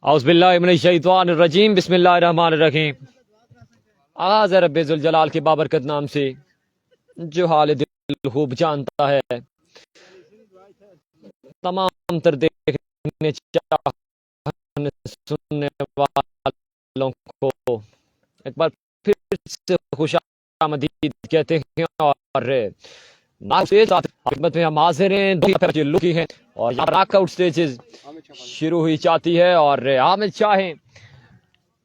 औज़ुबिल्लाहिमिनश्शैतानिर्रजीम बिस्मिल्लाहिर्रहमानिर्रहीम। आगाज़ है रब्बे ज़ुल जलाल के बाबरकत नाम से जो हाल दिल खूब जानता है। तमाम तर देखने चाहने सुनने वालों को एक बार फिर से खुशामदीद कहते हैं और खिदमत में हम हाजिर हैं लुकी हैं और नॉकआउट स्टेजेस शुरू हुई चाहती है और हामिद शाह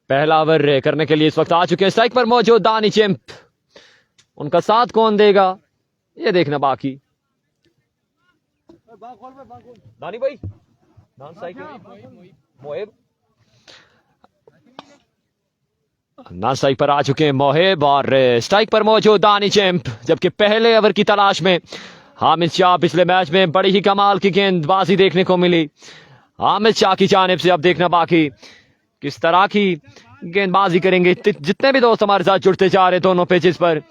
पहला ओवर करने के लिए इस वक्त आ चुके हैं। स्ट्राइक पर मौजूद दानी चैंप, उनका साथ कौन देगा ये देखना बाकी। दानी भाई मोहिब ना स्ट्राइक पर आ चुके हैं मोहिब और स्ट्राइक पर मौजूद दानी चैंप, जबकि पहले ओवर की तलाश में हामिद शाह। पिछले मैच में बड़ी ही कमाल की गेंदबाजी देखने को मिली हामिद शाह की जानिब से। अब देखना बाकी किस तरह की गेंदबाजी करेंगे। जितने भी दोस्त हमारे साथ जुड़ते जा रहे दोनों पेजेस पर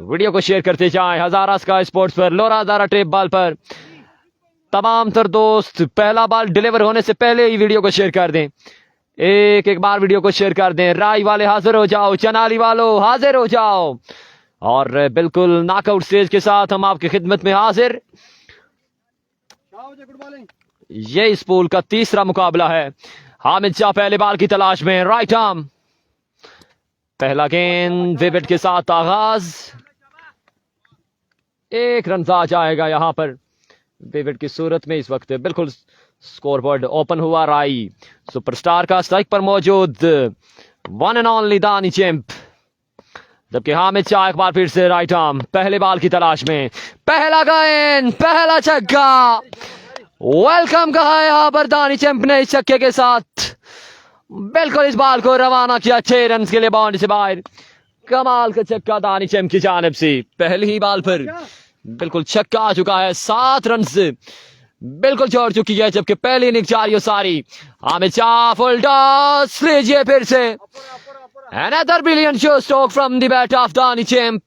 वीडियो को शेयर करते जाएं। हजारा स्काई स्पोर्ट्स पर, लोरा हजारा टेप बॉल पर तमाम तर दोस्त पहला बॉल डिलीवर होने से पहले ही वीडियो को शेयर कर दें। एक बार वीडियो को शेयर कर दें। राय वाले हाजिर हो जाओ, चनाली वालों हाजिर हो जाओ और बिल्कुल नॉकआउट स्टेज के साथ हम आपकी खिदमत में हाजिर। ये इस पूल का तीसरा मुकाबला है। हामिद शाह पहले बॉल की तलाश में, राइट आर्म, पहला गेंद विकेट के साथ आगाज। एक रन आ जाएगा यहां पर विकेट की सूरत में। इस वक्त बिल्कुल स्कोरबोर्ड ओपन हुआ। राई सुपरस्टार का स्ट्राइक पर मौजूद वन एंड ओनली दानी चैंप, जबकि हामिद शाह एक बार फिर से राइट आर्म, पहले बॉल की तलाश में, पहला गेंद, पहला छक्का। वेलकम कहा है यहां पर दानी चैंप ने इस छक्के के साथ। बिल्कुल इस बॉल को रवाना किया 6 रन के लिए बाउंड्री से बाहर। कमाल का छक्का दानी चैंप की जानिब से। पहली ही बॉल पर बिल्कुल छक्का आ चुका है। 7 रन से बिल्कुल छोड़ चुकी है, जबकि पहली इनिंग जारी सारी। हामिद शाह फुल टॉस, लीजिए फिर से another brilliant show stroke from the bat of दानी चैंप।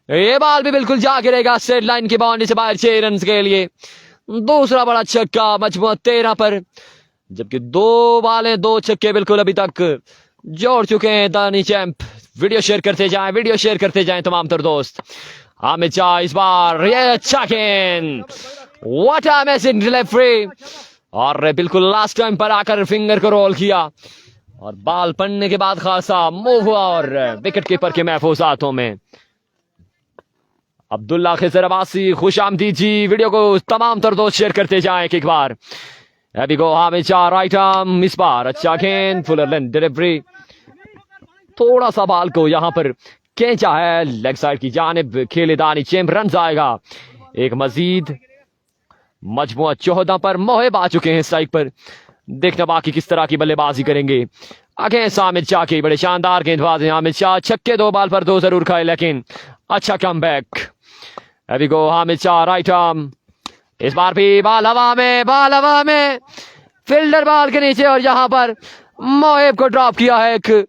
ये बॉल भी बिल्कुल जा गिरेगा स्ट्रेट लाइन की बाउंड्री से बाहर 6 रन के लिए। दूसरा बड़ा छक्का मजमूआ 13 पर, जबकि 2 बॉलें 2 छक्के बिल्कुल अभी तक जोड़ चुके हैं दानी चैंप। वीडियो शेयर करते जाएं, वीडियो शेयर करते जाएं तमाम तर दोस्त। हामिद शाह इस बार ये अच्छा गेंद, व्हाट अ अमेजिंग डिलीवरी, और बिल्कुल लास्ट टाइम पर आकर फिंगर को रोल किया और बॉल पड़ने के बाद खासा मूव हुआ और विकेट कीपर के महफूज हाथों में। अब्दुल्ला खिजर अब्बासी खुश आमदीद जी। वीडियो को तमाम तर दोस्त शेयर करते जाएं एक बार। अभी को हामिद शाह राइट आर्म, इस बार अच्छा गेंद, फुलर लेंथ डिलीवरी, थोड़ा सा बॉल को यहां पर खींचा है लेग साइड की जानिब। खेले दानी चैंप, रन आएगा एक मजीद। मजमुआ 14 पर मोहिब आ चुके हैं स्ट्राइक पर। देखना बाकी किस तरह की बल्लेबाजी करेंगे। आगे हामिद शाह के बड़े शानदार गेंदबाज हैं। हामिद शाह छक्के 2 बॉल पर 2 जरूर खाए, लेकिन अच्छा कम बैक। अभी को हामिद शाह राइट आर्म, इस बार भी बॉल हवा में, बॉल हवा में, फील्डर बॉल के नीचे और यहां पर मोहिब को ड्रॉप किया है। एक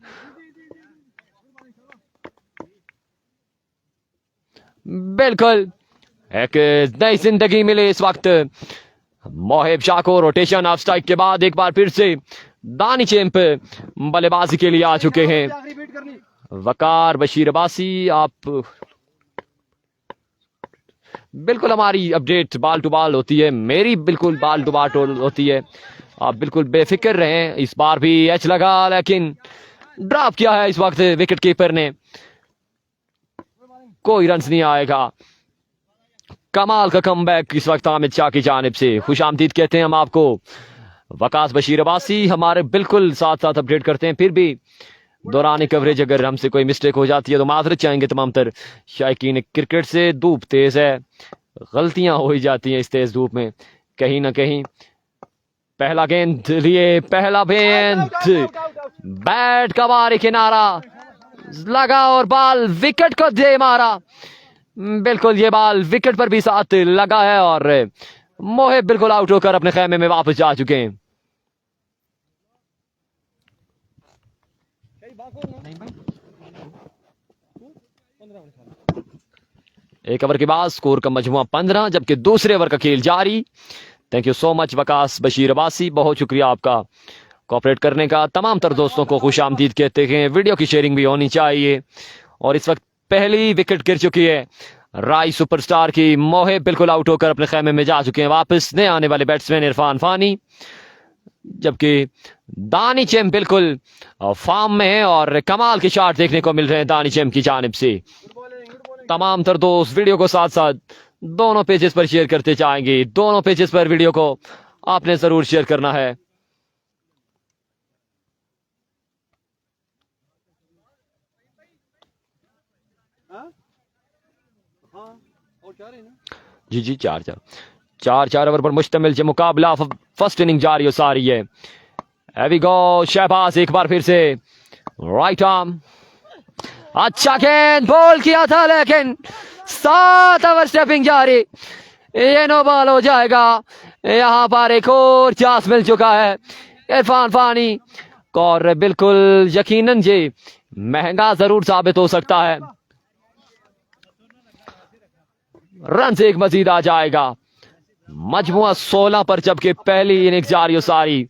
बिल्कुल एक नई जिंदगी मिली इस वक्त मोहिब शाह को। रोटेशन ऑफ स्ट्राइक के बाद एक बार फिर से दानी चैंप बल्लेबाजी के लिए आ चुके हैं। वकार बशीर अब्बासी, आप बिल्कुल हमारी अपडेट बाल टू बाल होती है, मेरी बिल्कुल बाल टू बाल होती है, आप बिल्कुल बेफिक्र रहें। इस बार भी एच लगा, लेकिन ड्रॉप किया है इस वक्त विकेट कीपर ने। कोई रन नहीं आएगा। कमाल का कमबैक इस वक्त हामिद शाह की जानिब से। खुश आमदीद कहते हैं हम आपको। वकास बशीर अब्बासी हमारे बिल्कुल साथ साथ अपडेट करते हैं। फिर भी दौरान कवरेज अगर हमसे कोई मिस्टेक हो जाती है तो माजरत चाहेंगे तमाम तर शायकीन। क्रिकेट से धूप तेज है, गलतियां हो ही जाती हैं इस तेज धूप में कहीं ना कहीं। पहला गेंद लिए, पहला गेंद, बैट का बारी किनारा लगा और बॉल विकेट को दे मारा। बिल्कुल ये बॉल विकेट पर भी साथ लगा है और मोहिब बिल्कुल आउट होकर अपने खेमे में वापस जा चुके हैं। एक ओवर के बाद स्कोर का मजमुआ 15, जबकि दूसरे ओवर का खेल जारी। Thank you so much Waqas Bashir Abbasi, बहुत शुक्रिया आपका कोऑपरेट करने का। तमाम तर दोस्तों को खुश आमदीद कहते हैं। वीडियो की शेयरिंग भी होनी चाहिए। और इस वक्त पहली विकेट गिर चुकी है राय सुपरस्टार की। मोहिब बिल्कुल आउट होकर अपने खेमे में जा चुके हैं वापस। नए आने वाले बैट्समैन इरफान फानी, जबकि दानी चेम बिल्कुल फॉर्म में है और कमाल के शॉट देखने को मिल रहे हैं दानी चेम की जानिब से। तमाम तर दोस्त वीडियो को साथ साथ दोनों पेजेस पर शेयर करते जाएंगे। दोनों पेजेस पर वीडियो को आपने जरूर शेयर करना है। जी जी, 4 ओवर पर मुश्तमिल जो मुकाबला, फर्स्ट इनिंग जारी हो सारी है। वी गो, शहबाज एक बार फिर से राइट आर्म, अच्छा गेंद बॉल किया था, लेकिन 7 ओवर स्टेपिंग जारी, ये नो बॉल हो जाएगा। यहां पर एक और चांस मिल चुका है इरफान फानी और बिल्कुल यकीनन ये महंगा जरूर साबित हो सकता है। रन से एक मजीद आ जाएगा, मजमुआ 16 पर, जबकि पहली इनिंग जारी हो सारी,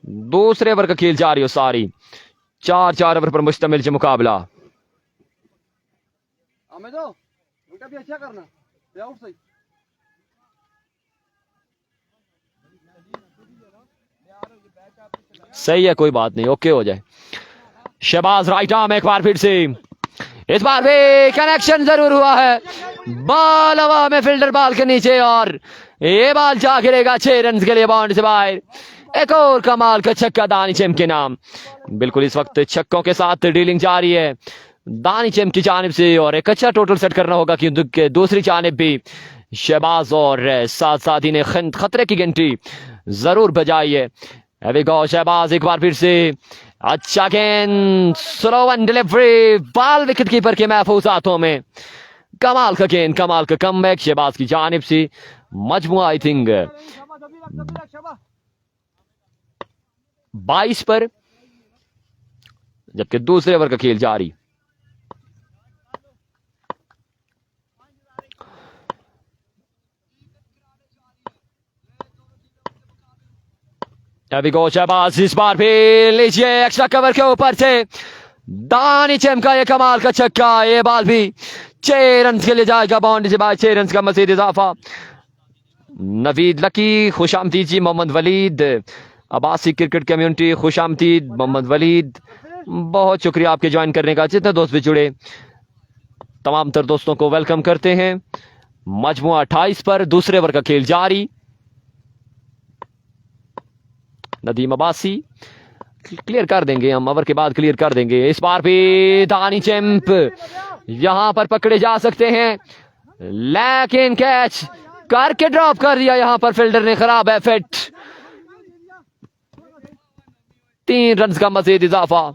दूसरे ओवर का खेल जारी हो सारी। 4 ओवर पर मुश्तमिल जो मुकाबला। भी अच्छा करना, सही। सही है, कोई बात नहीं, ओके हो जाए। शहबाज राइट आर्म एक बार फिर से, इस बार भी कनेक्शन जरूर हुआ है। बॉल हवा में, फील्डर बॉल के नीचे और ये बॉल जा गिरेगा 6 रन के लिए बाउंड्री से बाहर। एक और कमाल का छक्का दानी चेम के नाम। बिल्कुल इस वक्त छक्कों के साथ डीलिंग जारी है दानी चेम की जानिब से और एक अच्छा टोटल सेट करना होगा क्योंकि दूसरी जानिब भी शहबाज और साथ साथ ही ने खतरे की घंटी जरूर बजाई है। शहबाज एक बार फिर से, अच्छा गेंद, slow one delivery, ball wicket keeper के महफूज हाथों में। कमाल का गेंद, कमाल का कमबैक शहबाज की जानिब से। मजमुआ आई थिंक 22 पर, जबकि दूसरे ओवर का खेल जारी। शहबाज इस बार भी लीजिए एक्स्ट्रा कवर के ऊपर से दानी चेम का ये कमाल का छक्का। ये बॉल भी 6 रन के लिए जाएगा बाउंड्री से बाहर, 6 रन का मजीद इजाफा। नवीद लकी खुश आमदीद जी, मोहम्मद वलीद अब्बासी क्रिकेट कम्युनिटी खुश आमदीद मोहम्मद वलीद, बहुत शुक्रिया आपके ज्वाइन करने का। जितने दोस्त भी जुड़े तमाम तर दोस्तों को वेलकम करते हैं। मजमुआ 28 पर, दूसरे ओवर का खेल जारी। नदीम अब्बासी क्लियर कर देंगे, हम ओवर के बाद क्लियर कर देंगे। इस बार भी दानी चेम्प यहां पर पकड़े जा सकते हैं, लेकिन कैच करके ड्रॉप कर दिया यहां पर फील्डर ने, खराब है फिट। 3 रन का मजीद इजाफा।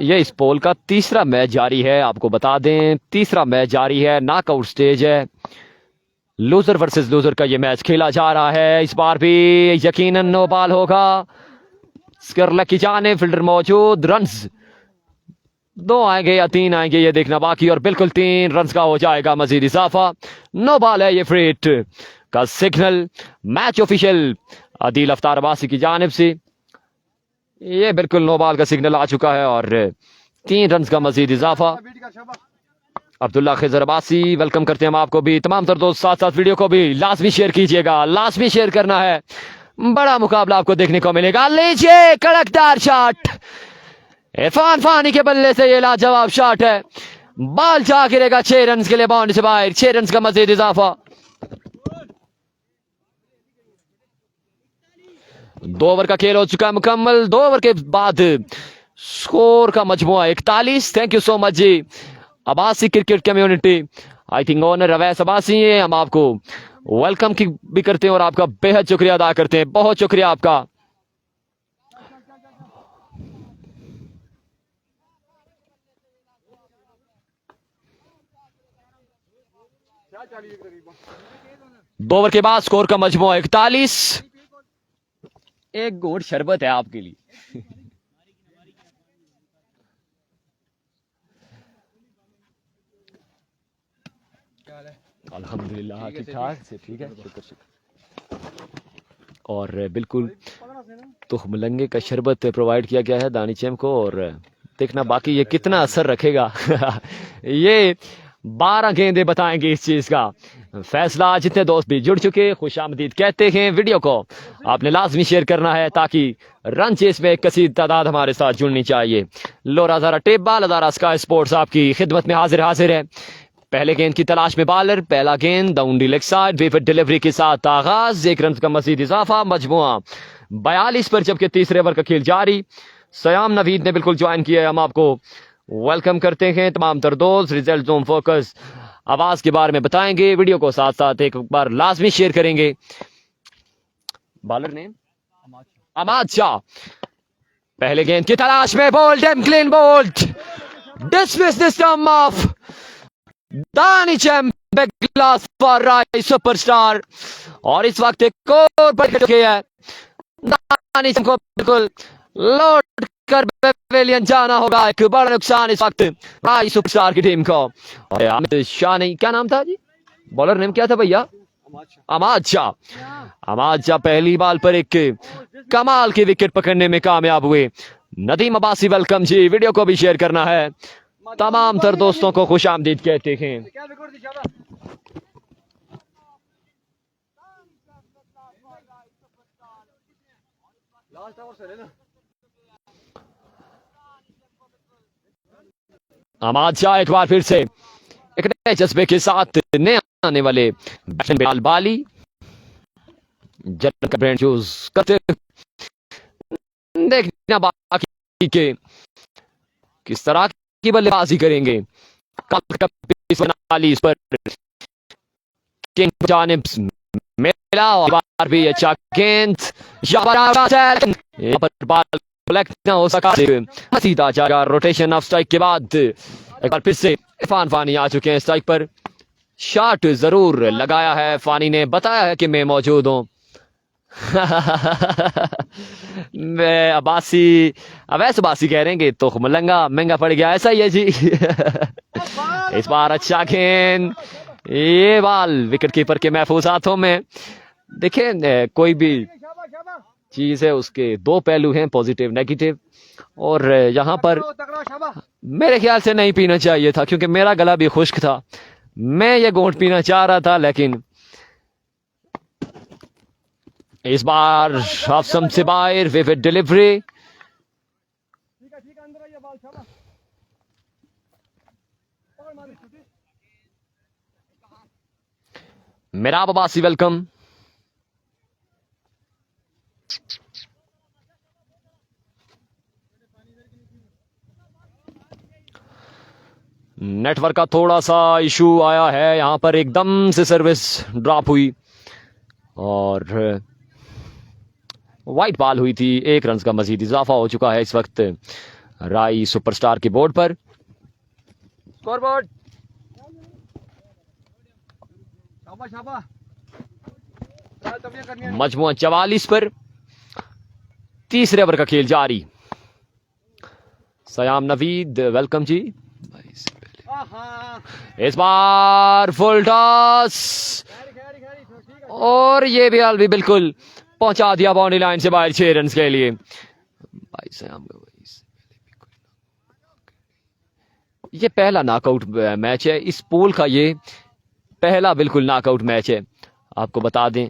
ये इस पोल का तीसरा मैच जारी है, आपको बता दें तीसरा मैच जारी है, नॉकआउट स्टेज है। लूजर वर्सेस लूजर का ये मैच खेला जा रहा है। इस बार भी यकीनन नो बॉल होगा। स्करलक की जाने फील्डर मौजूद, रन्स 2 आएंगे या 3 आएंगे ये देखना बाकी, और बिल्कुल 3 रन का हो जाएगा मजीद इजाफा। नो बॉल है ये फ्री हिट का signal match official Adil Aftar Abbasi की जानिब से। ये बिल्कुल नो बॉल का सिग्नल आ चुका है और 3 रन का मजीद इजाफा। अब्दुल्ला खिजर अब्बासी वेलकम करते हैं हम आपको भी। तमाम तर दोस्त साथ साथ वीडियो को भी लाजमी शेयर कीजिएगा, लाजमी शेयर करना है। बड़ा मुकाबला आपको देखने को मिलेगा। लीजिए कड़कदार शॉट, इरफान फानी के बल्ले से ये लाजवाब शॉट है, बॉल जा गिरेगा 6 रन के लिए बाउंड्री से बाहर, 6 रन का मजीद इजाफा। 2 ओवर का खेल हो चुका है मुकम्मल। 2 ओवर के बाद स्कोर का मजमुआ 41। Thank you so much ji Abbasi cricket community, I think owner Awais Abbasi है। हम आपको वेलकम की भी करते हैं और आपका बेहद शुक्रिया अदा करते हैं, बहुत शुक्रिया आपका। दो ओवर के बाद स्कोर का मजमू 41। एक घूंट शरबत है आपके लिए। अल्हम्दुलिल्लाह ठीक ठाक से ठीक है, शुक्र शुक्र। और बिल्कुल तो मलंगे का शरबत प्रोवाइड किया गया है दानी चैम को, और देखना बाकी ये कितना असर रखेगा। ये 12 गेंदे बताएंगे इस चीज का फैसला। जितने दोस्त भी जुड़ चुके खुशामदीद कहते हैं, वीडियो को आपने लाजमी शेयर करना है ताकि रन चेस में कसीर तादाद हमारे साथ जुड़नी चाहिए। लोरा ज़ारा टेप बाल अदारा स्काई स्पोर्ट्स आपकी खिदमत में हाजिर है। पहले गेंद की तलाश में बालर, पहला गेंद डाउनडी लेग साइड, विकेट डिलीवरी के साथ आगाज, 1 रन का मजीद इजाफा, मजमुआ 42 पर, जबकि तीसरे ओवर का खेल जारी। सयाम नवीद ने बिल्कुल ज्वाइन किया है, हम आपको वेलकम करते हैं। तमाम तर दोस्त रिजल्ट जोन फोकस आवाज के बारे में बताएंगे, वीडियो को साथ साथ एक बार लाजमी शेयर करेंगे। बॉलर ने अमाद शाह, पहले गेंद की तलाश में, bowled and clean bowled, dismiss this time of दानी चैम ग्लास फॉर राय सुपरस्टार। और इस वक्त एक और पर है, दानी चैम को बिल्कुल लौट कर पेवेलियन जाना होगा। एक बड़ा नुकसान इस वक्त राय सुपरस्टार की टीम को। और अमित शाह नहीं, क्या नाम था जी, बॉलर नेम क्या था भैया? अमाद शाह। अमाद शाह पहली बाल पर एक कमाल की विकेट पकड़ने में कामयाब हुए। नदीम अब्बासी वेलकम जी, वीडियो को भी शेयर करना है। तमाम तर दोस्तों को खुशामदीद कहते हैं। अमाद शाह एक बार फिर से एक नए जज्बे के साथ नए आने वाले बैट्समैन बाली जनरल का ब्रांड चूज करते, देखना बाकी के किस तरह की बल्लेबाजी करेंगे। इस पर किंग जानिब मेला और बार भी अच्छा गेंद ना हो सका, सीधा जाएगा। रोटेशन ऑफ स्ट्राइक के बाद एक बार फिर से इरफान फानी आ चुके हैं स्ट्राइक पर। शॉट जरूर लगाया है, फानी ने बताया है कि मैं मौजूद हूं। मैं अब्बासी, अवैस अब्बासी कह रहे हैं तो मलंगा महंगा पड़ गया, ऐसा ही है जी। इस बार अच्छा गेंद, ये बाल विकेट कीपर के महफूज हाथों में। देखिए कोई भी चीज है उसके दो पहलू हैं, पॉजिटिव नेगेटिव, और यहाँ पर मेरे ख्याल से नहीं पीना चाहिए था क्योंकि मेरा गला भी खुश्क था। मैं ये घूंट पीना चाह रहा था, लेकिन इस बार ऑफ से बाहर विकेट डिलीवरी। मेरा अब्बासी वेलकम। नेटवर्क का थोड़ा सा इशू आया है, यहां पर एकदम से सर्विस ड्रॉप हुई और वाइट बॉल हुई थी। 1 रन का मजीद इजाफा हो चुका है इस वक्त राई सुपरस्टार के बोर्ड पर। स्कोरबोर्ड मजमुआ 44 पर, तीसरे ओवर का खेल जारी। सयाम नवीद वेलकम जी। इस बार फुल टॉस और ये भी बिल्कुल पहुंचा दिया बाउंड्री लाइन से बाहर 6 रन के लिए। ये पहला नॉकआउट मैच है इस पूल का, ये पहला बिल्कुल नॉकआउट मैच है। आपको बता दें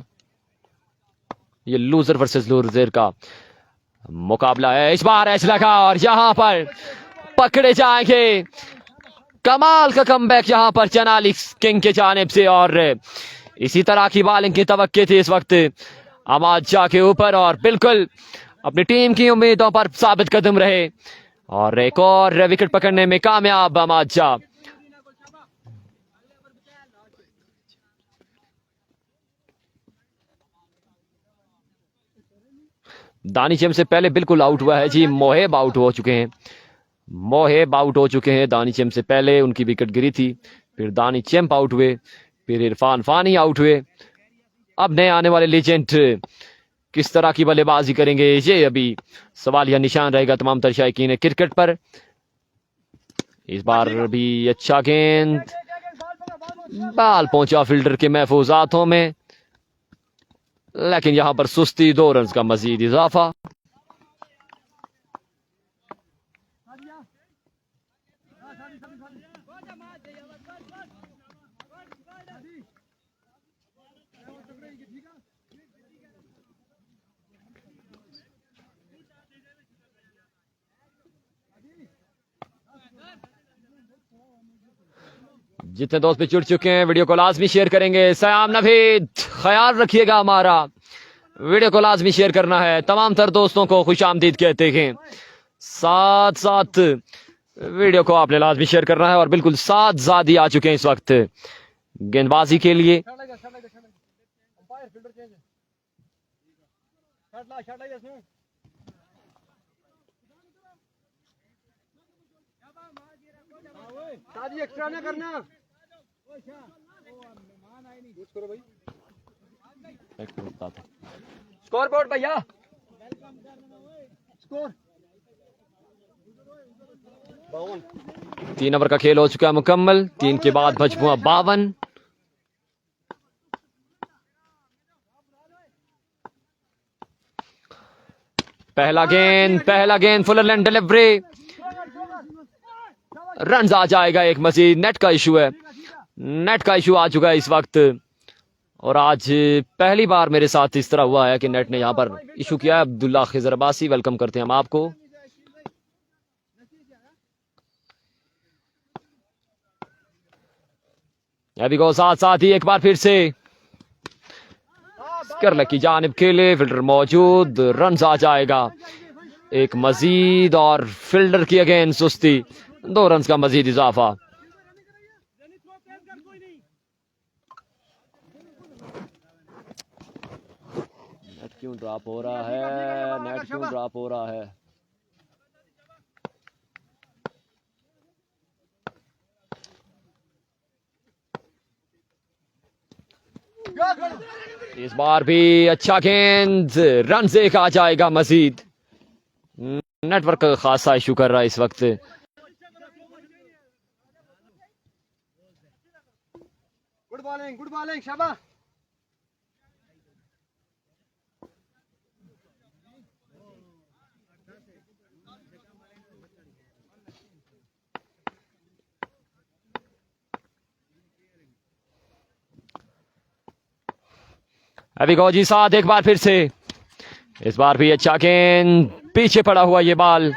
ये लूजर वर्सेस लूजर का मुकाबला है। इस बार ऐसा लगा और यहां पर पकड़े जाएंगे। कमाल का कमबैक यहां पर चेनाली किंग के जानिब से, और इसी तरह की बॉलिंग की तवक्की थी इस वक्त अमाद शाह के ऊपर, और बिल्कुल अपनी टीम की उम्मीदों पर साबित कदम रहे और एक और विकेट पकड़ने में कामयाब अमाद शाह। दानिशम से पहले बिल्कुल आउट हुआ है जी, मोहेब आउट हो चुके हैं। मोहेब आउट हो चुके हैं दानिशम से पहले, उनकी विकेट गिरी थी। फिर दानिशम आउट हुए, फिर इरफान फानी आउट हुए। अब नए आने वाले लेजेंड किस तरह की बल्लेबाजी करेंगे, ये अभी सवालिया निशान रहेगा तमाम तर शायकीन क्रिकेट पर। इस बार भी अच्छा गेंद, बाल पहुंचा फील्डर के महफूज हाथों में, लेकिन यहां पर सुस्ती, 2 रन का मजीद इजाफा। जितने दोस्त भी जुड़ चुके हैं वीडियो को लाजमी शेयर करेंगे। सयाम नवीद, ख्याल रखिएगा हमारा, वीडियो को लाजमी शेयर करना है। तमाम तर दोस्तों को खुश आमदीद कहते हैं। साथ साथ वीडियो को आपने लाजमी शेयर करना है। और बिल्कुल 7 ज़ादी आ चुके हैं इस वक्त गेंदबाजी के लिए। एक्स्ट्रा ना करना। स्कोर बोर्ड भैया, स्कोर 3 ओवर का खेल हो चुका है मुकम्मल। 3 के बाद मजमूआ 52। पहला गेंद फुलरलैंड डिलीवरी, रन आ जाएगा एक मजीद। नेट का इशू है, नेट का इशू आ चुका है इस वक्त। और आज पहली बार मेरे साथ इस तरह हुआ है कि नेट ने यहां पर इशू किया है। अब्दुल्ला खिजर अब्बासी, वेलकम करते हैं हम आपको। अभी को साथ साथ ही एक बार फिर से करल की जानिब खेले, फील्डर मौजूद, रन आ जाएगा एक मजीद। और फील्डर की अगेन सुस्ती, 2 रन का मजीद इजाफा। नेट क्यों ड्रॉप हो रहा है, नेट क्यों ड्रॉप हो रहा है? इस बार भी अच्छा गेंद, रन से आ जाएगा मजीद। नेटवर्क खासा इशू कर रहा है इस वक्त। गुड बॉलिंग शाबाश। अभी गौजी साथ एक बार फिर से, इस बार भी अच्छा गेंद, पीछे पड़ा हुआ ये बॉल,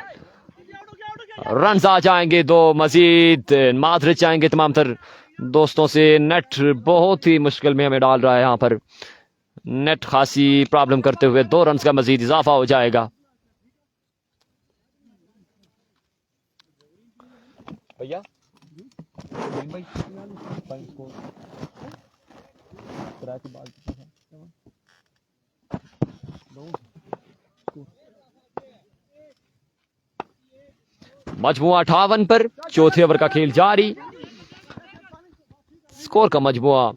रन आ जाएंगे 2 मजीद। माजरे चाहेंगे तमाम तर दोस्तों से, नेट बहुत ही मुश्किल में हमें डाल रहा है यहाँ पर। नेट खासी प्रॉब्लम करते हुए 2 रन का मजीद इजाफा हो जाएगा। भैया मजमुआ 58 पर, चौथे ओवर का खेल जारी। स्कोर का मजमुआ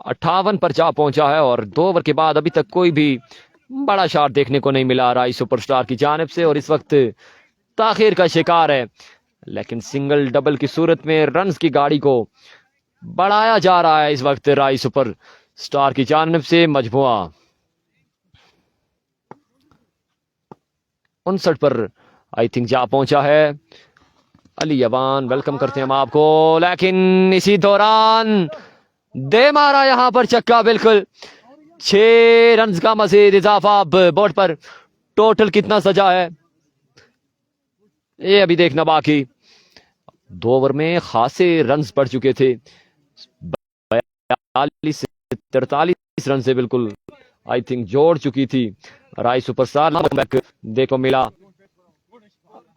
58 पर जा पहुंचा है। और 2 ओवर के बाद अभी तक कोई भी बड़ा शॉट देखने को नहीं मिला राई सुपरस्टार की जानिब से। और इस वक्त ताखिर का शिकार है, लेकिन सिंगल डबल की सूरत में रन्स की गाड़ी को बढ़ाया जा रहा है इस वक्त राई सुपरस्टार की जानिब से। मजमुआ 59 पर आई थिंक जा पहुंचा है। अली अवान, वेलकम करते हैं हम आपको। लेकिन इसी दौरान दे मारा यहां पर चक्का, बिल्कुल 6 रन का मजीद इजाफा। अब बोर्ड पर टोटल कितना सजा है ये अभी देखना बाकी। 2 ओवर में खासे रन पड़ चुके थे, 42 से 43 रन से बिल्कुल आई थिंक जोड़ चुकी थी राई सुपरस्टार। देखो मिला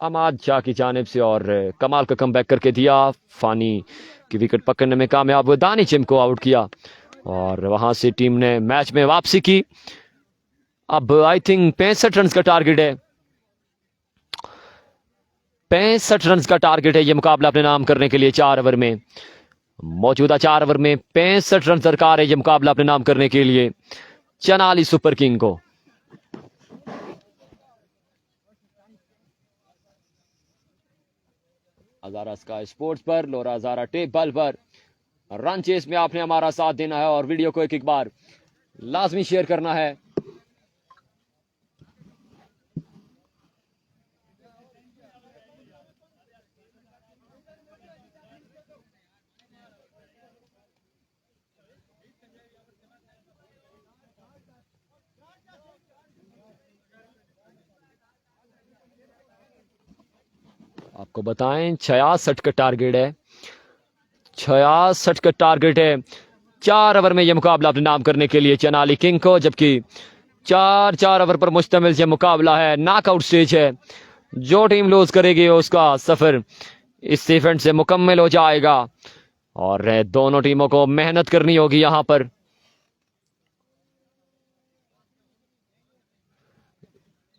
अमाद शाह की जानिब से, और कमाल का कमबैक करके दिया। फानी की विकेट पकड़ने में कामयाब हुए, दानिशम को आउट किया और वहां से टीम ने मैच में वापसी की। अब आई थिंक 65 रन का टारगेट है, 65 रन का टारगेट है ये मुकाबला अपने नाम करने के लिए 4 ओवर में। मौजूदा 4 ओवर में 65 रन दरकार है ये मुकाबला अपने नाम करने के लिए चनाली सुपर किंग को। हजारा स्काई स्पोर्ट्स पर, लोरा हजारा टेप बल पर रन चेस में आपने हमारा साथ देना है और वीडियो को एक एक बार लाजमी शेयर करना है। आपको बताएं 66 का टारगेट है, 66 का टारगेट है 4 ओवर में यह मुकाबला अपने नाम करने के लिए चनाली किंग को, जबकि 4 ओवर पर मुश्तमिल यह मुकाबला है, नॉकआउट स्टेज है। जो टीम लूज करेगी उसका सफर इस इवेंट से मुकम्मल हो जाएगा और दोनों टीमों को मेहनत करनी होगी यहां पर।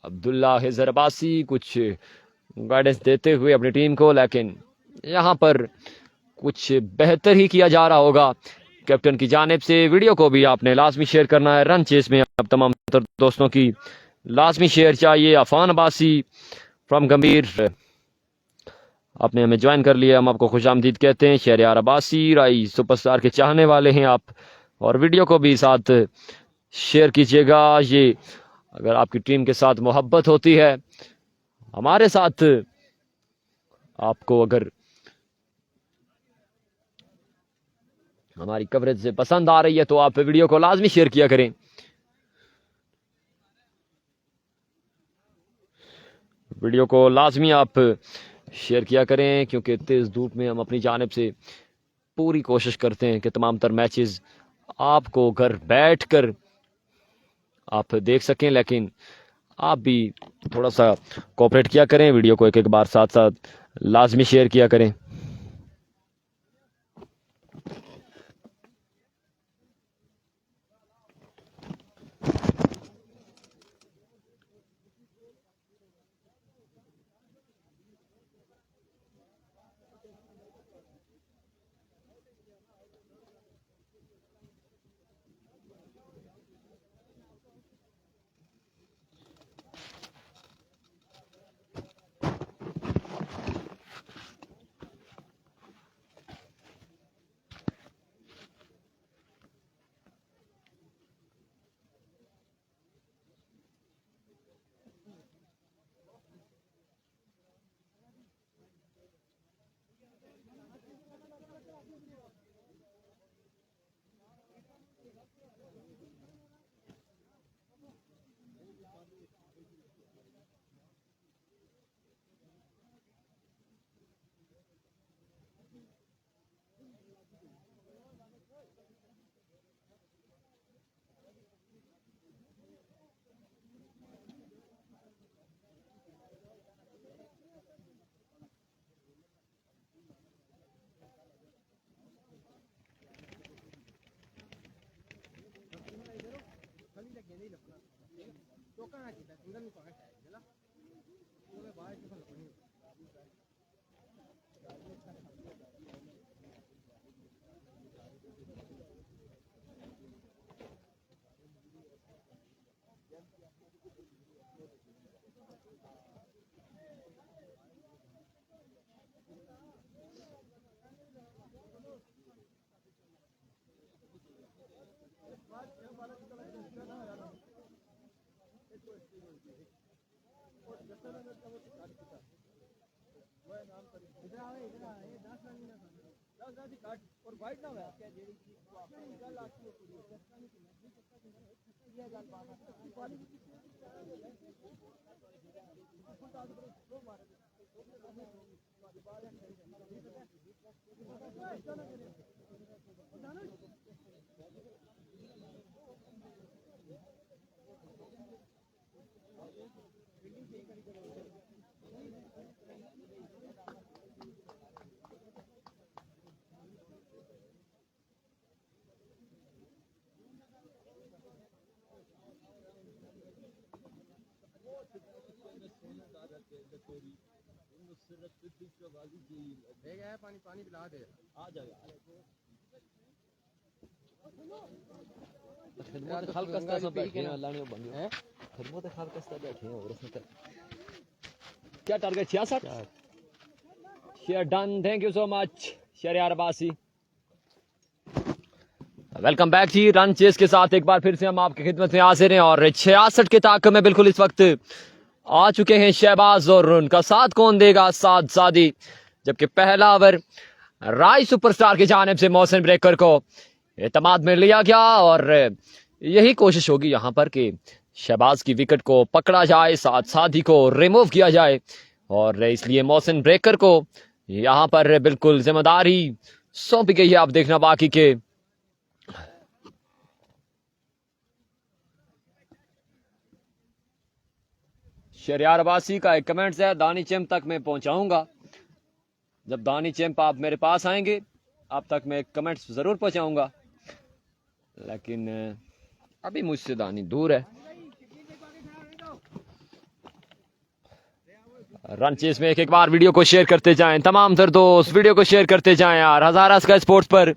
अब्दुल्ला हिजर अब्बासी कुछ गाइडेंस देते हुए अपनी टीम को, लेकिन यहां पर कुछ बेहतर ही किया जा रहा होगा कैप्टन की जानिब से। वीडियो को भी आपने लाजमी शेयर करना है। रन चेस में अब तमाम दोस्तों की लाजमी शेयर चाहिए। अफान अब्बासी फ्रॉम गंभीर आपने हमें ज्वाइन कर लिया, हम आपको खुशामदीद कहते हैं। शहरयार अब्बासी राई सुपरस्टार के चाहने वाले हैं आप, और वीडियो को भी साथ शेयर कीजिएगा। ये अगर आपकी टीम के साथ मोहब्बत होती है, हमारे साथ आपको अगर हमारी कवरेज से पसंद आ रही है तो आप वीडियो को लाजमी शेयर किया करें। वीडियो को लाजमी आप शेयर किया करें, क्योंकि तेज धूप में हम अपनी जानिब से पूरी कोशिश करते हैं कि तमाम तर मैचेस आपको घर बैठकर आप देख सकें, लेकिन आप भी थोड़ा सा कोऑपरेट किया करें। वीडियो को एक एक बार साथ साथ लाजमी शेयर किया करें। और वाइट ना हुआ पानी पानी पिला दे आ जाएगा क्या target 66 share done thank you so much Shahryar Abbasi welcome back ji run chase के साथ एक बार फिर से हम आपकी खिदमत में हाजिर हैं और 66 के ताक़ में बिल्कुल इस वक्त आ चुके हैं शहबाज और उनका साथ कौन देगा साथ सादी जबकि पहला ओवर राय सुपरस्टार की जानिब से मोहसिन ब्रेकर को एतमाद में लिया गया और यही कोशिश होगी यहाँ पर कि शहबाज की विकेट को पकड़ा जाए साथ सादी को रिमूव किया जाए और इसलिए मोहसिन ब्रेकर को यहाँ पर बिल्कुल जिम्मेदारी सौंपी गई है। आप देखना बाकी के शहरयार अब्बासी का एक कमेंट्स है दानी चैंप तक मैं पहुंचाऊंगा। जब दानी चैंप आप मेरे पास आएंगे आप तक मैं कमेंट्स जरूर पहुंचाऊंगा लेकिन अभी मुझसे दानी दूर है। रन चेस में एक बार वीडियो को शेयर करते जाएं तमाम तर दोस्त वीडियो को शेयर करते जाएं यार। हजारा स्काई स्पोर्ट्स पर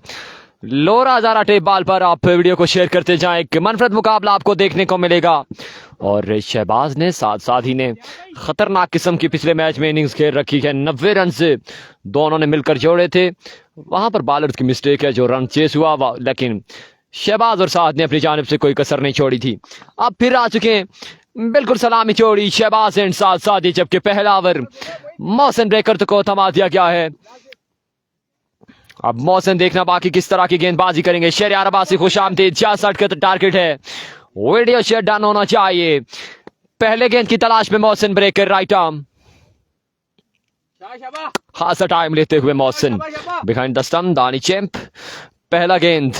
लोरा हजारा टेप बाल पर आप वीडियो को शेयर करते जाएं। एक मनफरद मुकाबला आपको देखने को मिलेगा और शहबाज ने साथ साथ ही ने खतरनाक किस्म की पिछले मैच में इनिंग्स खेल रखी है। 90 रन से दोनों ने मिलकर जोड़े थे। वहां पर बॉलर की मिस्टेक है जो रन चेस हुआ लेकिन शहबाज और साथ ने अपनी जानिब से कोई कसर नहीं छोड़ी थी। अब फिर आ चुके हैं बिल्कुल सलामी छोड़ी शहबाज एंड साथ साथ ही जबकि पहला ओवर मोहसिन ब्रेकर को थमा दिया गया है। अब मोहसिन देखना बाकी किस तरह की गेंदबाजी करेंगे। शहरयार अब्बासी खुशामदीद 66 का टारगेट है। वीडियो शेयर डन होना चाहिए। पहले गेंद की तलाश में मोहसिन ब्रेकर राइट आर्म खासा टाइम लेते हुए Mohsin behind the stump Dani champ पहला गेंद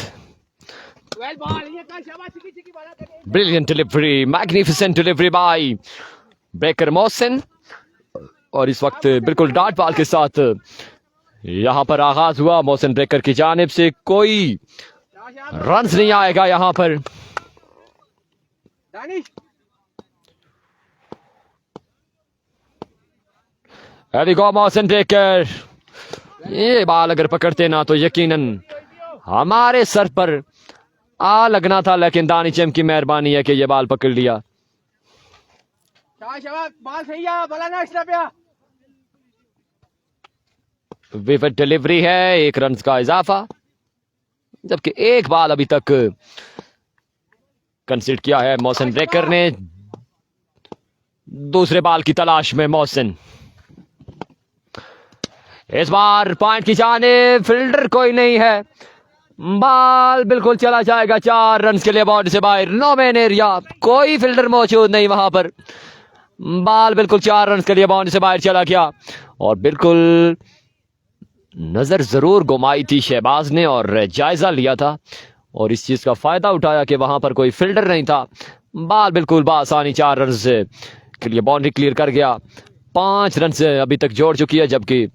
brilliant delivery magnificent delivery by Breaker Mohsin और इस वक्त बिल्कुल डॉट बॉल के साथ यहां पर आगाज हुआ। मोहसिन ब्रेकर की जानिब से कोई रन नहीं आएगा यहां पर। मोहसिन ब्रेकर ये बाल अगर पकड़ते ना तो यकीनन हमारे सर पर आ लगना था लेकिन दानी चैंप की मेहरबानी है कि ये बाल पकड़ लिया। बाल सही है बोला ना एक्स्ट्रा पे विकेट डिलीवरी है 1 रन का इजाफा जबकि एक बाल अभी तक कंसीड किया है मोहसिन ब्रेकर ने। दूसरे बाल की तलाश में मोहसिन इस बार पॉइंट की जाने फील्डर कोई नहीं है। बाल बिल्कुल चला जाएगा 4 रन के लिए बाउंड्री से बाहर। नो मैन एरिया कोई फील्डर मौजूद नहीं वहां पर। बाल बिल्कुल 4 रन के लिए बाउंड्री से बाहर चला गया और बिल्कुल नजर जरूर घुमाई थी शहबाज ने और जायजा लिया था और इस चीज का फायदा उठाया कि वहां पर कोई फील्डर नहीं था। बाल बिल्कुल बासानी 4 रन के लिए बाउंड्री क्लियर कर गया। 5 रन से अभी तक जोड़ चुकी है जबकि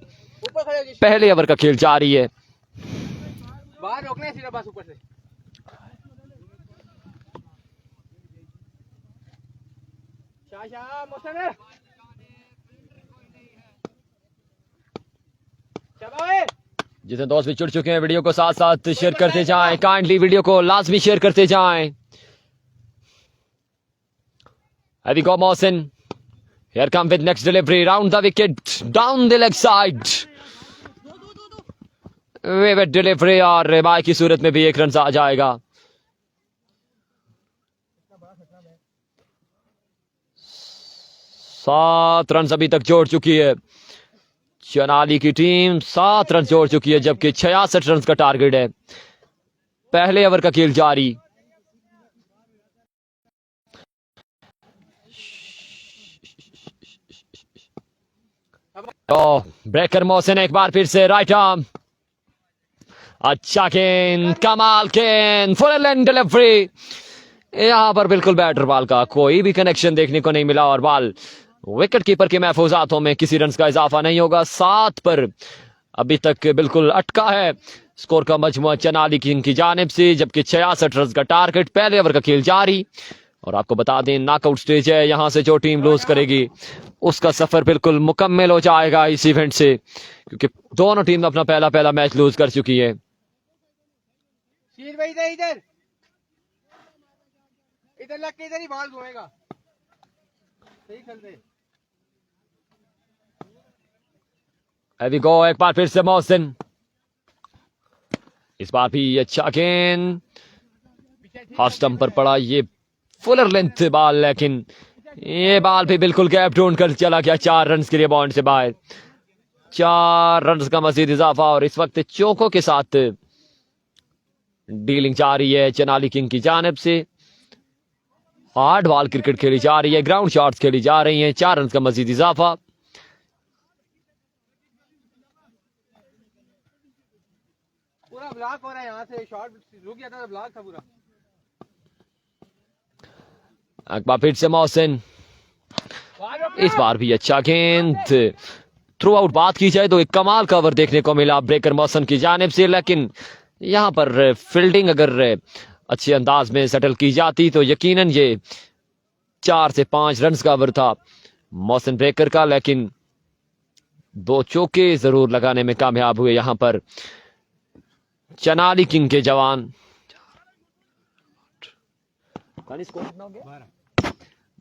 पहले ओवर का खेल जारी है। बाहर रोकने सीधा बस ऊपर से शाशा मोहसिन जितने दोस्त भी जुड़ चुके हैं वीडियो को साथ साथ शेयर करते जाएं। काइंडली वीडियो को लाजमी शेयर करते जाएं। अभी go Mohsin here come with next delivery round the wicket down the leg side wicket delivery और बाई की सूरत में भी 1 रन आ जाएगा। सात रन अभी तक जोड़ चुकी है चनाली की टीम। 7 रन जोड़ चुकी है जबकि 66 रन का टारगेट है। पहले ओवर का खेल जारी। तो ब्रेकर मोहसिन एक बार फिर से राइट आर्म अच्छा गेंद कमाल गेंद फुल लेंथ डिलीवरी। यहां पर बिल्कुल बैटर बॉल का कोई भी कनेक्शन देखने को नहीं मिला और बॉल विकेट कीपर के महफूजातों में किसी रन का इजाफा नहीं होगा। 7 पर अभी तक बिल्कुल अटका है स्कोर का मजमुआ चनाली की जानिब से जबकि 66 रन का टारगेट। पहले ओवर का खेल जारी। और आपको बता दें नॉकआउट स्टेज है, यहाँ से जो टीम लूज करेगी उसका सफर बिल्कुल मुकम्मल हो जाएगा इस इवेंट से, क्योंकि दोनों टीम अपना पहला पहला मैच लूज कर चुकी है। शीर भाई इधर इधर इधर लग के इधर ही बॉल घूमेगा, सही खेल रहे। अभी गो एक बार फिर से मोहसिन, इस बार भी अच्छा गेंद हाफ स्टंप पर पड़ा, ये फुलर लेंथ बॉल, लेकिन ये बॉल भी बिल्कुल गैप ढूंढ कर चला गया 4 रन के लिए बाउंड से बाहर। 4 रन का मजीद इजाफा और इस वक्त चौकों के साथ डीलिंग जारी है चेनाली किंग की जानिब से। हार्ड बॉल क्रिकेट खेली जा रही है, ग्राउंड शॉट्स खेली जा रही हैं, 4 रन का मजीद इजाफा। पूरा ब्लॉक हो रहा है, यहाँ से शॉट रुक गया था, ब्लॉक था पूरा। एक बार फिर से मोहसिन, इस बार भी अच्छा गेंद थ्रू आउट। बात की जाए तो एक कमाल कवर देखने को मिला ब्रेकर मोहसिन की जानिब से, लेकिन यहाँ पर फील्डिंग अगर अच्छे अंदाज में सेटल की जाती तो यकीनन ये 4 से 5 रन का ओवर था मोहसिन ब्रेकर का, लेकिन 2 चौके जरूर लगाने में कामयाब हुए यहाँ पर चेनाली किंग के जवान।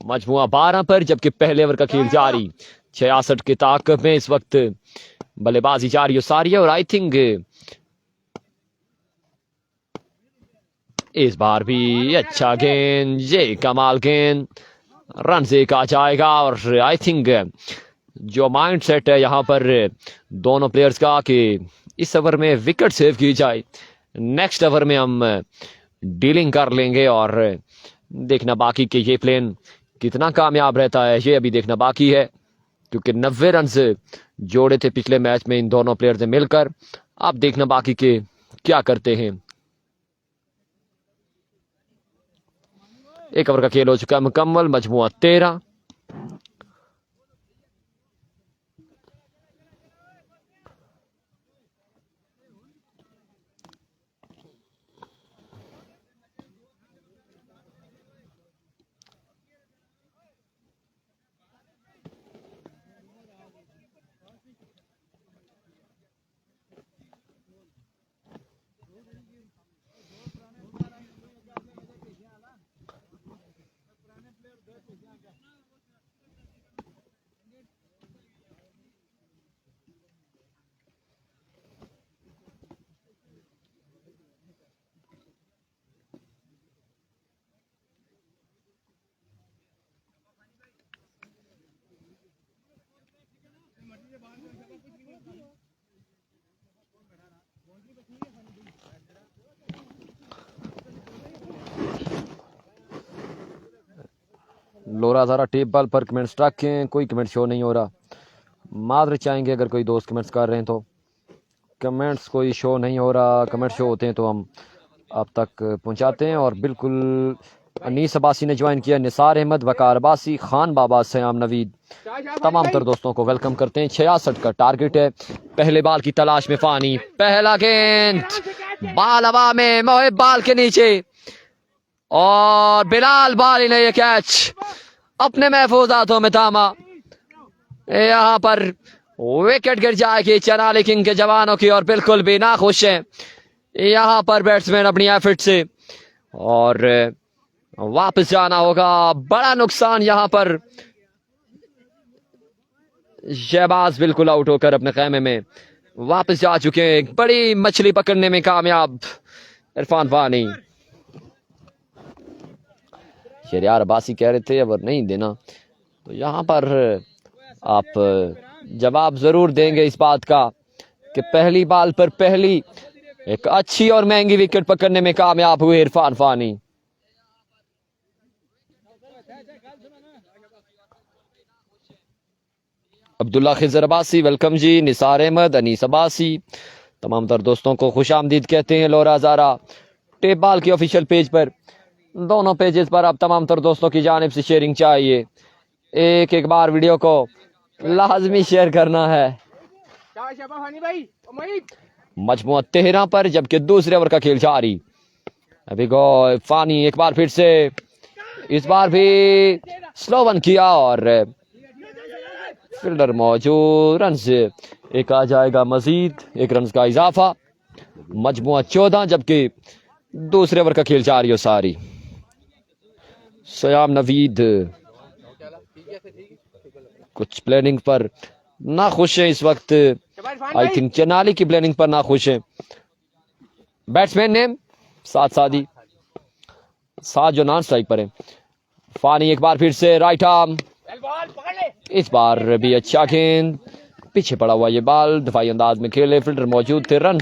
मजमुआ 12 पर, जबकि पहले ओवर का खेल जारी। 66 की ताकत में इस वक्त बल्लेबाजी जारी हो सारी है और आई थिंक इस बार भी अच्छा गेंद, ये कमाल गेंद, रन से कहा जाएगा। और आई थिंक जो माइंड सेट है यहाँ पर दोनों प्लेयर्स का कि इस ओवर में विकेट सेव की जाए, नेक्स्ट ओवर में हम डीलिंग कर लेंगे और देखना बाकी कि ये प्लेन कितना कामयाब रहता है, ये अभी देखना बाकी है, क्योंकि 90 रन जोड़े थे पिछले मैच में इन दोनों प्लेयर ने मिलकर। अब देखना बाकी के क्या करते हैं। एक ओवर का खेल हो चुका है मुकम्मल, मजमुआ 13। लोरा ज़रा टेबल पर कमेंट्स रखें, कोई कमेंट शो नहीं हो रहा, माजरत चाहेंगे अगर कोई दोस्त कमेंट्स कर रहे हैं तो। कमेंट्स कोई शो नहीं हो रहा, कमेंट शो होते हैं तो हम आप तक पहुंचाते हैं। और बिल्कुल अनीस अब्बासी ने ज्वाइन किया, निसार अहमद, वकार अब्बासी, खान बाबा, सयाम नवीद, तमाम तर दोस्तों को वेलकम करते हैं। 66 का टारगेट है, पहले बाल की तलाश में फानी, पहला गेंद, बाल हवा में, मोहिब बाल के नीचे और बिलाल बाली ने यह कैच अपने महफूज हाथों में थामा। यहाँ पर विकेट गिर जाएगी चेनाली किंग के जवानों की और बिल्कुल भी ना खुश हैं यहाँ पर बैट्समैन अपनी एफर्ट से, और वापस जाना होगा। बड़ा नुकसान यहाँ पर, शहबाज बिल्कुल आउट होकर अपने खेमे में वापस जा चुके हैं। बड़ी मछली पकड़ने में कामयाब इरफान वानी। शहरियार अब्बासी कह रहे थे अगर नहीं देना तो यहाँ पर आप जवाब जरूर देंगे इस बात का कि पहली बाल पर पहली एक अच्छी और महंगी विकेट पकड़ने में कामयाब हुए इरफान फानी। अब्दुल्ला खिजर अब्बासी वेलकम जी, निसार अहमद, अनीस अब्बासी, तमाम तर दोस्तों को खुश आमदीद कहते हैं। लोरा ज़ारा टेप बाल के ऑफिशियल पेज पर, दोनों पेजेस पर अब तमाम तर दोस्तों की जानिब से शेयरिंग चाहिए। एक एक बार वीडियो को लाजमी शेयर करना है। मजमुआ 13 पर, जबकि दूसरे ओवर का खेल जारी। अभी गो फानी एक बार फिर से इस बार भी स्लो वन किया और फील्डर मौजूद, रन से एक आ जाएगा मजीद, 1 रन का इजाफा, मजमुआ 14, जबकि दूसरे ओवर का खेल जारी हो सारी। सयाम नवीद कुछ प्लानिंग पर ना खुश है इस वक्त, आई थिंक चनाली की प्लानिंग पर ना खुश है बैट्समैन ने, साथ जो नॉन स्ट्राइक पर है। फानी एक बार फिर से राइट आर्म, इस बार भी अच्छा गेंद, पीछे पड़ा हुआ ये बॉल, दफाई अंदाज में खेले, फील्डर मौजूद थे, रन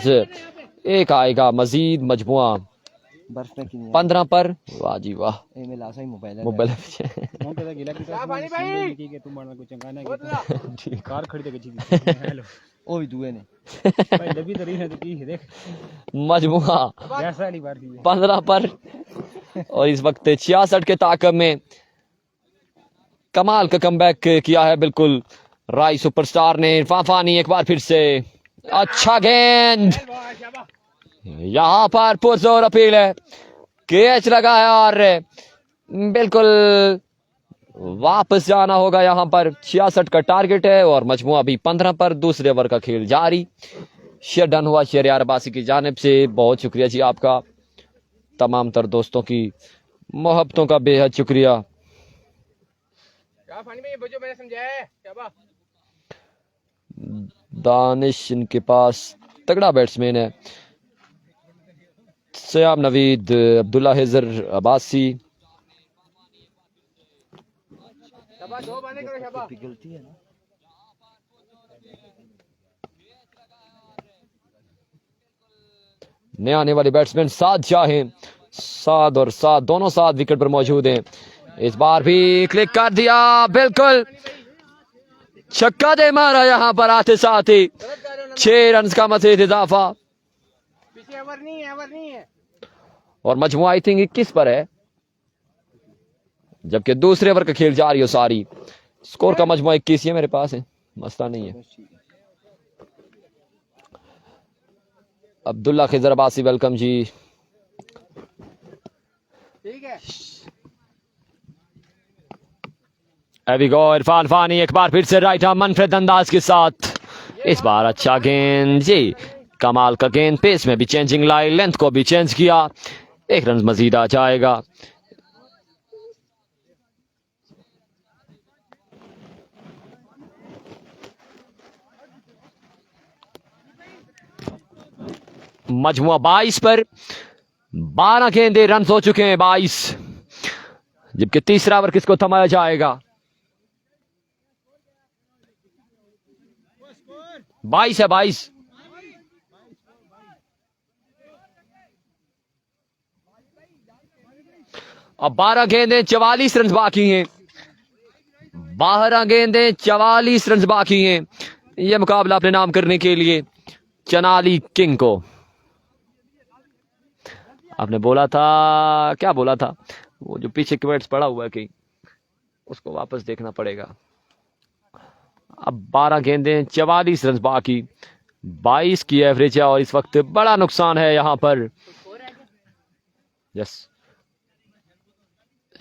एक आएगा मजीद, मजमुआ 15 पर। वाह जी वाह, मोबाइल मजमुआ 15 पर। और इस वक्त 66 के ताकब में कमाल का कमबैक किया है बिल्कुल राई सुपरस्टार ने। इरफान फानी एक बार फिर से, अच्छा गेंद, यहां पर पुरजोर अपील है, कैच लगा है और बिल्कुल वापस जाना होगा यहां पर। 66 का टारगेट है और मजमुआ भी 15 पर, दूसरे ओवर का खेल जारी। शेयर डन हुआ शहरियार अब्बासी की जानिब से, बहुत शुक्रिया जी आपका, तमाम तर दोस्तों की मोहब्बतों का बेहद शुक्रिया। मैंने समझाया दानिश इनके पास तगड़ा बैट्समैन है, सयाम नवीद, अब्दुल्ला हिजर अब्बासी, नए आने वाले बैट्समैन साद शाह, साद और साद दोनों साद विकेट पर मौजूद हैं। इस बार भी क्लिक कर दिया, बिल्कुल छक्का दे मारा यहां पर आते साथ ही, 6 रन का मजीद इजाफा, और मजमुआ आई थिंक 21 पर है, जबकि दूसरे ओवर का खेल जारी हो सारी। स्कोर का मजमुआ 21 है मेरे पास है, मसला नहीं है। अब्दुल्ला खिजर अब्बासी वेलकम जी, ठीक है। अभी गो इरफान फानी एक बार फिर से राइट आर्म मनफरद अंदाज के साथ, इस बार अच्छा गेंद जी, कमाल का गेंद, पेस में भी चेंजिंग लाई, लेंथ को भी चेंज किया, 1 रन मजीद आ जाएगा। मजमुआ 22 पर, 12 गेंदे, रन हो चुके हैं 22, जबकि तीसरा ओवर किसको थमाया जाएगा। 22 है, 22। अब 12 गेंदें, 44 रन बाकी हैं, 12 गेंदें, 44 रन बाकी हैं, यह मुकाबला अपने नाम करने के लिए चनाली किंग को। आपने बोला था, क्या बोला था, वो जो पीछे कमेंट्स पड़ा हुआ है कहीं, उसको वापस देखना पड़ेगा। अब 12 गेंदें, 44 रन बाकी, 22 की एवरेज है, और इस वक्त बड़ा नुकसान है यहां पर। यस,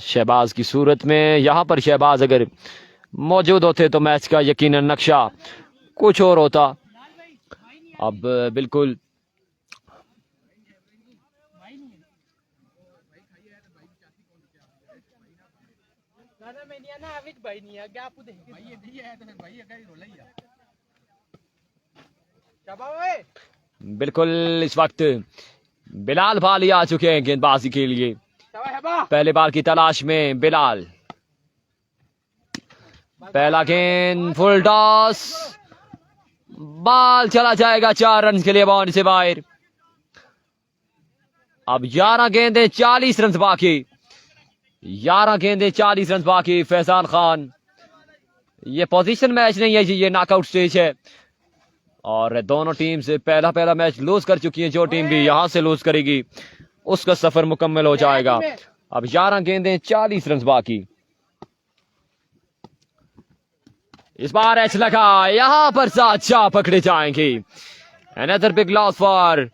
शहबाज की सूरत में, यहां पर शहबाज अगर मौजूद होते तो मैच का यकीनन नक्शा कुछ और होता। अब बिल्कुल बिल्कुल इस वक्त बिलाल भाली आ चुके हैं गेंदबाजी के लिए, पहले बाल की तलाश में बिलाल, पहला गेंद, फुल टॉस, बॉल चला जाएगा 4 रन के लिए बाउंड्री से बाहर। अब 11 गेंदें, 40 रन बाकी, 11 गेंदें, 40 रन बाकी। फैजान खान, ये पोजीशन मैच नहीं है जी, ये नॉकआउट स्टेज है, और दोनों टीम से पहला मैच लूज कर चुकी है। जो टीम भी यहां से लूज करेगी उसका सफर मुकम्मल हो जाएगा। अब 11 गेंदें, 40 रन बाकी। इस बार एच लगा, यहां पर सात शाह पकड़े जाएंगे। अनदर बिग लॉस फॉर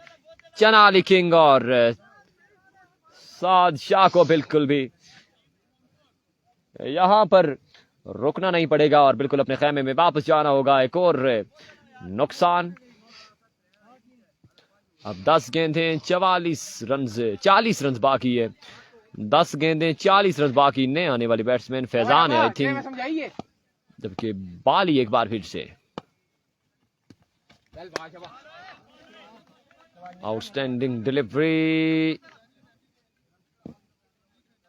चनाली किंग, और साद शाह को बिल्कुल भी यहाँ पर रुकना नहीं पड़ेगा और बिल्कुल अपने खेमे में वापस जाना होगा। एक और नुकसान। अब 10 गेंदें 40 रन बाकी है। 10 गेंदें 40 रन बाकी। नए आने वाली बैट्समैन फैजान है आई थिंक, समझाइए। जबकि बाली एक बार फिर से आउटस्टैंडिंग डिलीवरी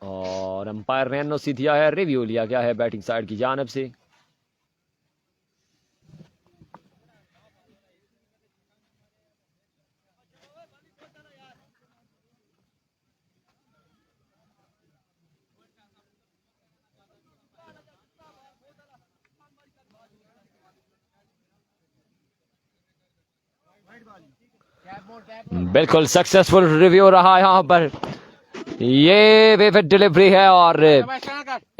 और अंपायर ने एनओसी दिया है, रिव्यू लिया गया है बैटिंग साइड की जानिब से। बिल्कुल सक्सेसफुल रिव्यू रहा यहाँ पर। ये विविड डिलीवरी है और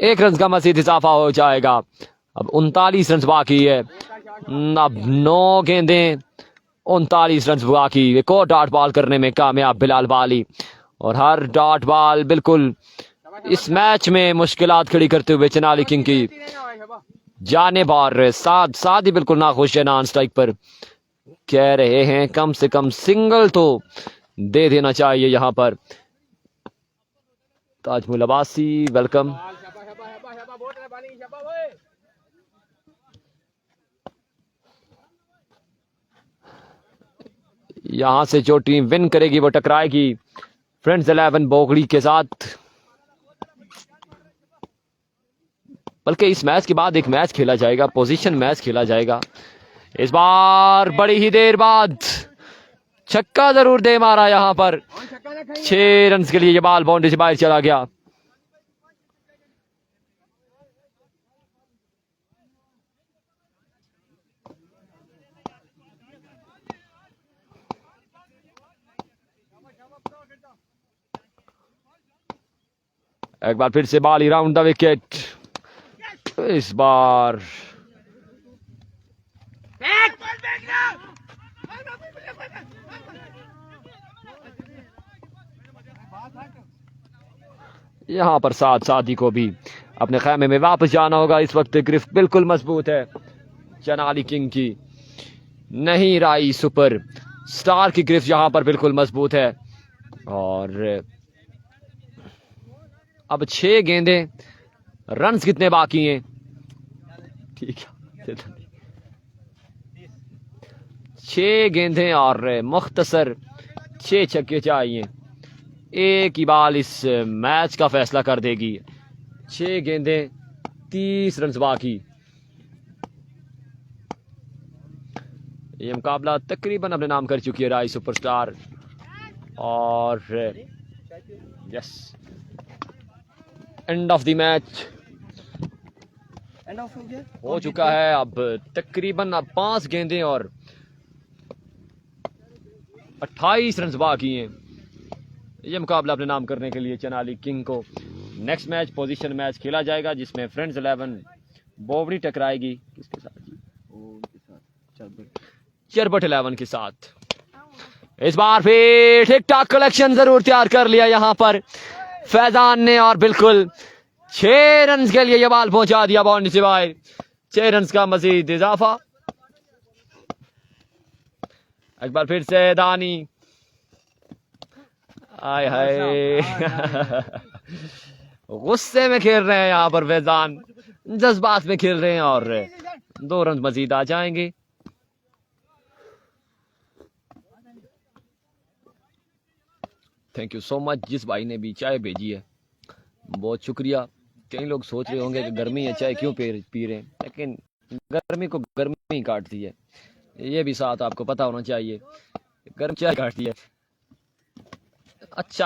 1 रन का मजीद इजाफा हो जाएगा। अब 39 रन बाकी है। अब 9 गेंदें 39 रन बाकी। एक और डॉट बॉल करने में कामयाब बिलाल बाली और हर डॉट बॉल बिल्कुल इस मैच में मुश्किलात खड़ी करते हुए चेनाली किंग की जाने बार साथ ही बिल्कुल नाखुश है। नॉन स्ट्राइक पर कह रहे हैं कम से कम सिंगल तो दे देना चाहिए यहाँ पर। ताजमुल अब्बासी वेलकम। यहां से जो टीम विन करेगी वो टकराएगी फ्रेंड्स 11 बोगड़ी के साथ। बल्कि इस मैच के बाद एक मैच खेला जाएगा, पोजीशन मैच खेला जाएगा। इस बार बड़ी ही देर बाद छक्का जरूर दे मारा यहाँ पर। 6 रन के लिए ये बॉल बाउंड्री से बाहर चला गया। एक बार फिर से ball he round the wicket. इस बार यहां पर सादी को भी अपने खेमे में वापस जाना होगा। इस वक्त ग्रिफ्ट बिल्कुल मजबूत है चेनाली किंग की, नहीं राई सुपर स्टार की ग्रिफ्ट यहां पर बिल्कुल मजबूत है। और अब 6 गेंदें, रन कितने बाकी हैं? ठीक है, 6 गेंदें और मुख्तसर 6 छक्के चाहिए। एक ही बॉल इस मैच का फैसला कर देगी। 6 गेंदें 30 रन बाकी। ये मुकाबला तकरीबन अपने नाम कर चुकी है राई सुपरस्टार। और yes, end of the match हो चुका है। अब तकरीबन 5 गेंदें और 28 रन बाकी हैं। ये मुकाबला अपने नाम करने के लिए चेनाली किंग को नेक्स्ट मैच पोजीशन मैच खेला जाएगा, जिसमें फ्रेंड्स 11 बोवड़ी टकराएगी किसके साथ? चरबट 11 के साथ। इस बार फिर ठीक ठाक कलेक्शन जरूर तैयार कर लिया यहाँ पर फैजान ने और बिल्कुल 6 रन के लिए ये बॉल पहुंचा दिया बाउंड्री से बाहर। 6 रन का मजीद इजाफा। एक बार फिर से दानी, आय हाय गुस्से में खेल रहे हैं यहाँ पर फैजान, जज्बात में खेल रहे हैं और 2 रन मजीद आ जाएंगे। थैंक यू सो मच जिस भाई ने भी चाय भेजी है, बहुत शुक्रिया। कई लोग सोच रहे होंगे कि गर्मी है चाय क्यों पी रहे हैं, लेकिन गर्मी को गर्मी ही काटती है। ये भी साथ आपको पता होना चाहिए, गर्म चाय काटती है। अच्छा